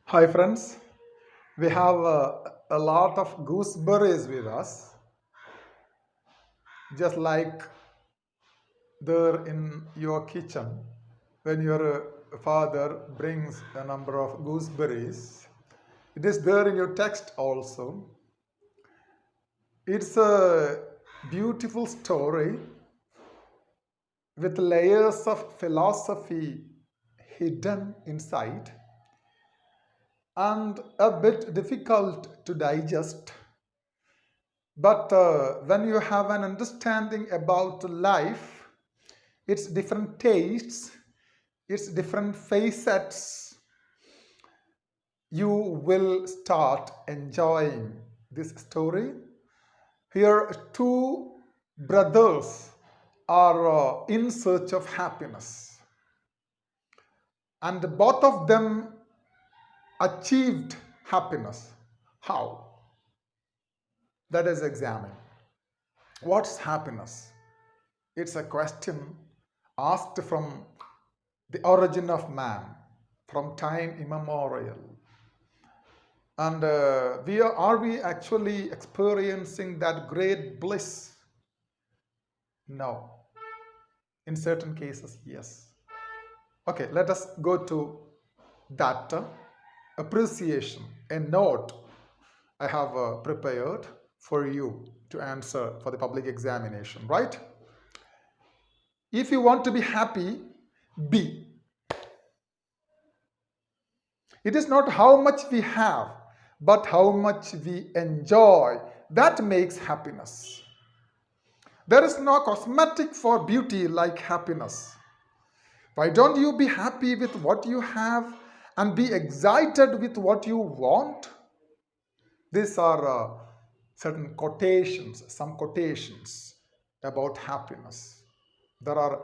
Hi friends, we have a lot of gooseberries with us, just like there in your kitchen when your father brings a number of gooseberries. It is there in your text also. It's a beautiful story with layers of philosophy hidden inside and a bit difficult to digest. But when you have an understanding about life, its different tastes, its different facets, you will start enjoying this story. Here, two brothers are in search of happiness, and both of them achieved happiness. How? Let us examine. What's happiness? It's a question asked from the origin of man, from time immemorial. And are we actually experiencing that great bliss? No. In certain cases, yes. Okay, let us go to that appreciation, a note I have prepared for you to answer for the public examination, right? If you want to be happy, be. It is not how much we have, but how much we enjoy. That makes happiness. There is no cosmetic for beauty like happiness. Why don't you be happy with what you have and be excited with what you want? These are certain quotations, some quotations about happiness. There are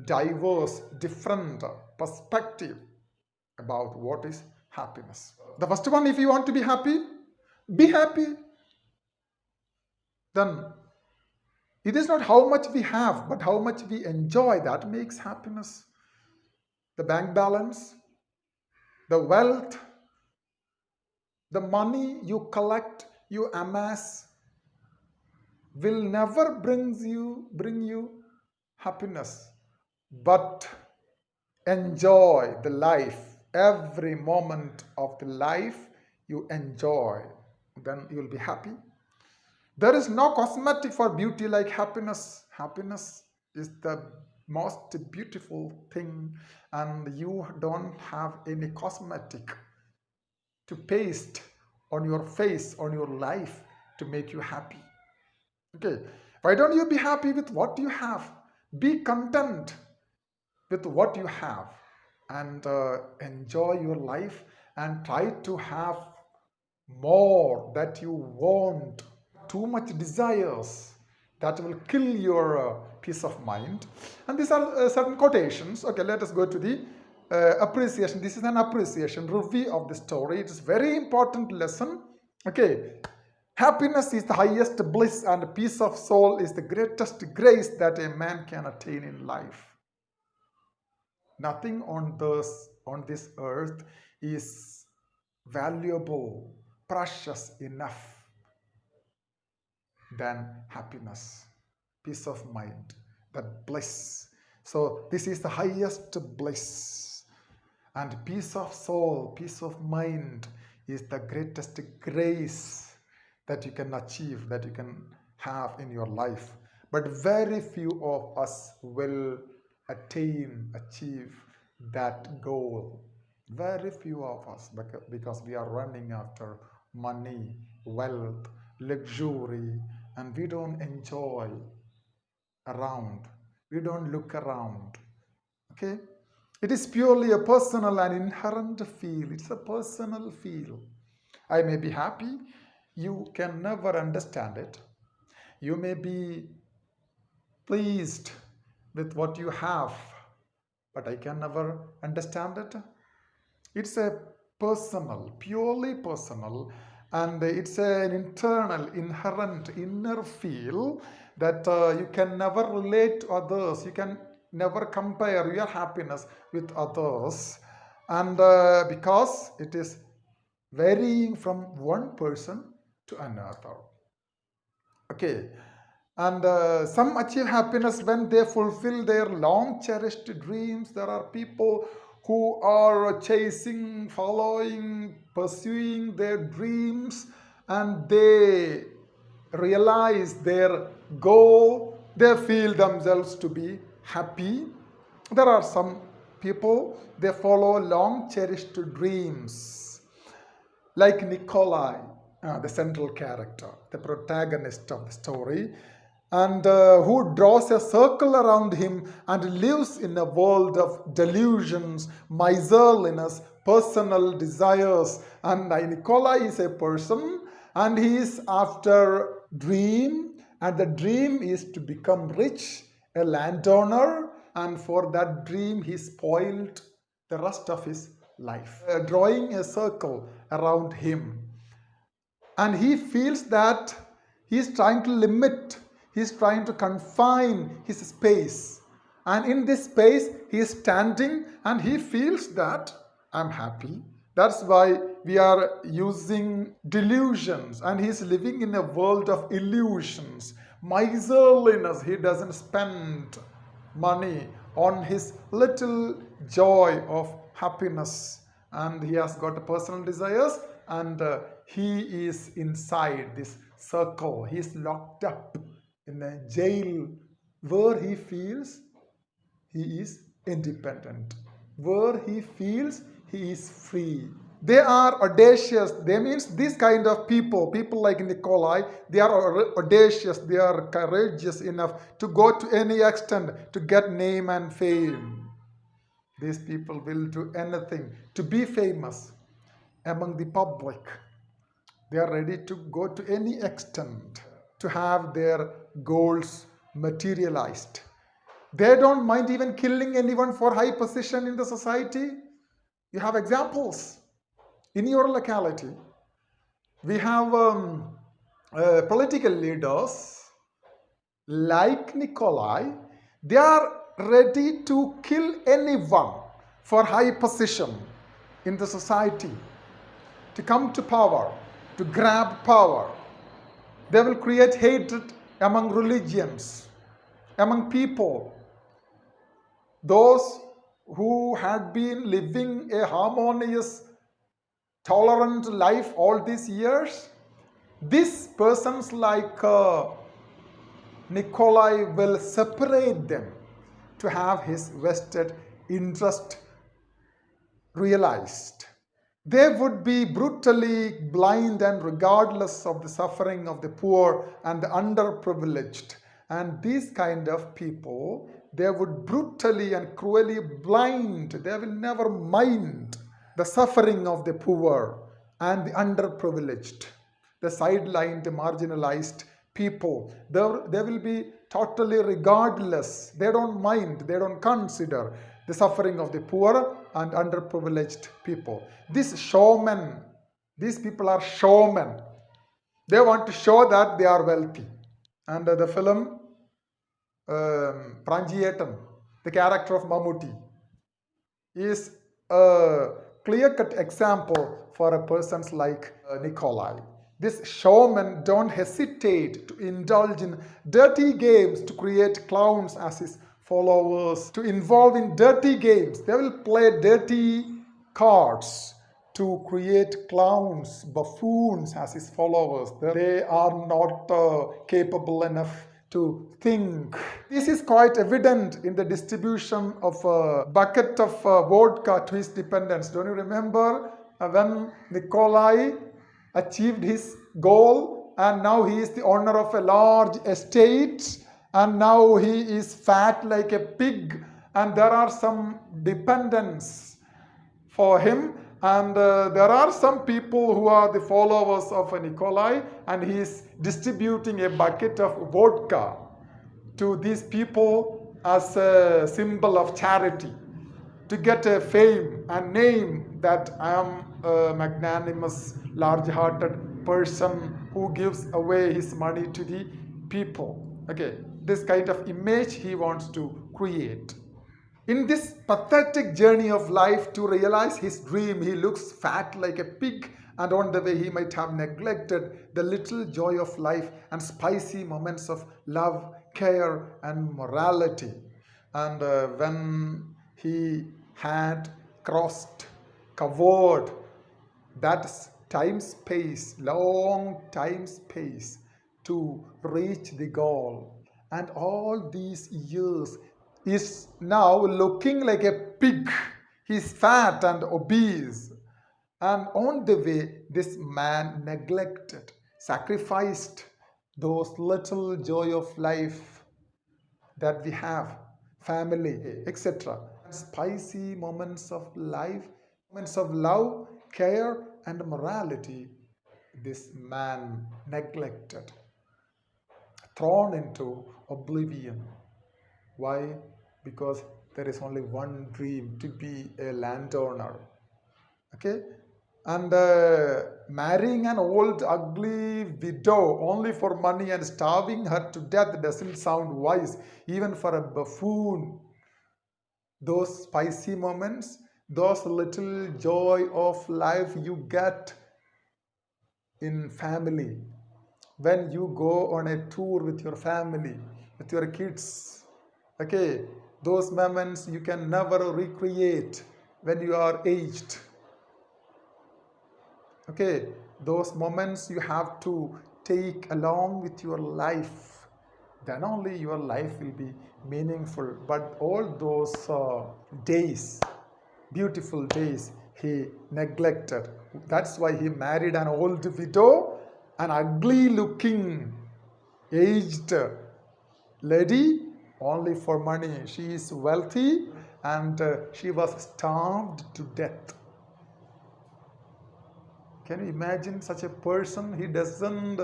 diverse, different perspective about what is happiness. The first one, if you want to be happy, be happy. Then it is not how much we have, but how much we enjoy that makes happiness. The bank balance, the wealth, the money you collect, you amass will never bring you happiness. But enjoy the life, every moment of the life you enjoy, then you'll be happy. There is no cosmetic for beauty like happiness. Happiness is the most beautiful thing, and you don't have any cosmetic to paste on your face, on your life to make you happy. Okay, why don't you be happy with what you have? Be content with what you have and enjoy your life and try to have more that you want. Too much desires that will kill your peace of mind. And these are certain quotations. Okay, let us go to the appreciation. This is an appreciation review of the story. It is very important lesson. Okay, happiness is the highest bliss and peace of soul is the greatest grace that a man can attain in life. Nothing on this earth is valuable, precious enough than happiness, peace of mind, that bliss. So this is the highest bliss. And peace of soul, peace of mind is the greatest grace that you can achieve, that you can have in your life. But very few of us will achieve that goal. Very few of us, because we are running after money, wealth, luxury, and we don't enjoy around. We don't look around. Okay? It is purely a personal and inherent feel. It's a personal feel. I may be happy. You can never understand it. You may be pleased with what you have, but I can never understand it. It's a personal, purely personal, and it's an internal, inherent, inner feel that you can never relate to others. You can never compare your happiness with others, and because it is varying from one person to another. Okay, and some achieve happiness when they fulfill their long cherished dreams. There are people who are chasing, following, pursuing their dreams, and they realize their goal. They feel themselves to be happy. There are some people, they follow long cherished dreams, like Nikolai, the central character, the protagonist of the story, and who draws a circle around him and lives in a world of delusions, miserliness, personal desires. And Nikolai is a person, and he is after dream, and the dream is to become rich, a landowner, and for that dream he spoiled the rest of his life, drawing a circle around him. And he feels that he's trying to limit, he's trying to confine his space. And in this space, he is standing and he feels that I'm happy. That's why we are using delusions, and he's living in a world of illusions, miserliness. He doesn't spend money on his little joy of happiness, and he has got personal desires, and he is inside this circle. He is locked up in a jail where he feels he is independent, where he feels he is free. They are audacious. They means these kind of people like Nikolai, they are audacious, they are courageous enough to go to any extent to get name and fame. These people will do anything to be famous among the public. They are ready to go to any extent to have their goals materialized. They don't mind even killing anyone for high position in the society. You have examples in your locality. We have political leaders like Nikolai. They are ready to kill anyone for high position in the society, to come to power, to grab power. They will create hatred among religions, among people. Those who had been living a harmonious, tolerant life all these years, these persons like Nikolai will separate them to have his vested interest realized. They would be brutally blind and regardless of the suffering of the poor and the underprivileged. And these kind of people, they would brutally and cruelly blind. They will never mind the suffering of the poor and the underprivileged, the sidelined, marginalized people. They will be totally regardless. They don't mind, they don't consider the suffering of the poor and underprivileged people. These showmen, these people are showmen. They want to show that they are wealthy. And the film Pranjiyetan, the character of Mammootty, is a clear-cut example for a person like Nikolai. These showmen don't hesitate to indulge in dirty games to create clowns as his followers, to involve in dirty games. They will play dirty cards to create clowns, buffoons as his followers. They are not capable enough to think. This is quite evident in the distribution of a bucket of vodka to his dependents. Don't you remember when Nikolai achieved his goal and now he is the owner of a large estate and now he is fat like a pig and there are some dependents for him, and there are some people who are the followers of Nikolai, and he is distributing a bucket of vodka to these people as a symbol of charity, to get a fame and name that I am a magnanimous, large-hearted person who gives away his money to the people. Okay, this kind of image he wants to create. In this pathetic journey of life to realize his dream, he looks fat like a pig, and on the way, he might have neglected the little joy of life and spicy moments of love, care, and morality. And when he had crossed, covered that's time space, long time space to reach the goal. And all these years is now looking like a pig. He's fat and obese. And on the way, this man neglected, sacrificed those little joy of life that we have, family, etc. Spicy moments of life, moments of love, care, and morality, this man neglected, thrown into oblivion. Why? Because there is only one dream to be a landowner. Okay? And marrying an old ugly widow only for money and starving her to death doesn't sound wise, even for a buffoon. Those spicy moments, those little joy of life you get in family, when you go on a tour with your family, with your kids, okay, those moments you can never recreate when you are aged. Okay, those moments you have to take along with your life, then only your life will be meaningful. But all those days, beautiful days, he neglected. That's why he married an old widow, an ugly looking aged lady, only for money. She is wealthy, and she was starved to death. Can you imagine such a person? He doesn't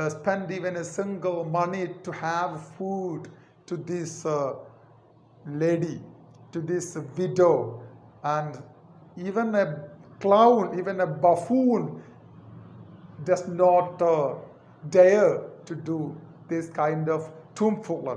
spend even a single money to have food to this lady, to this widow, and even a clown, even a buffoon does not dare to do this kind of tomfoolery.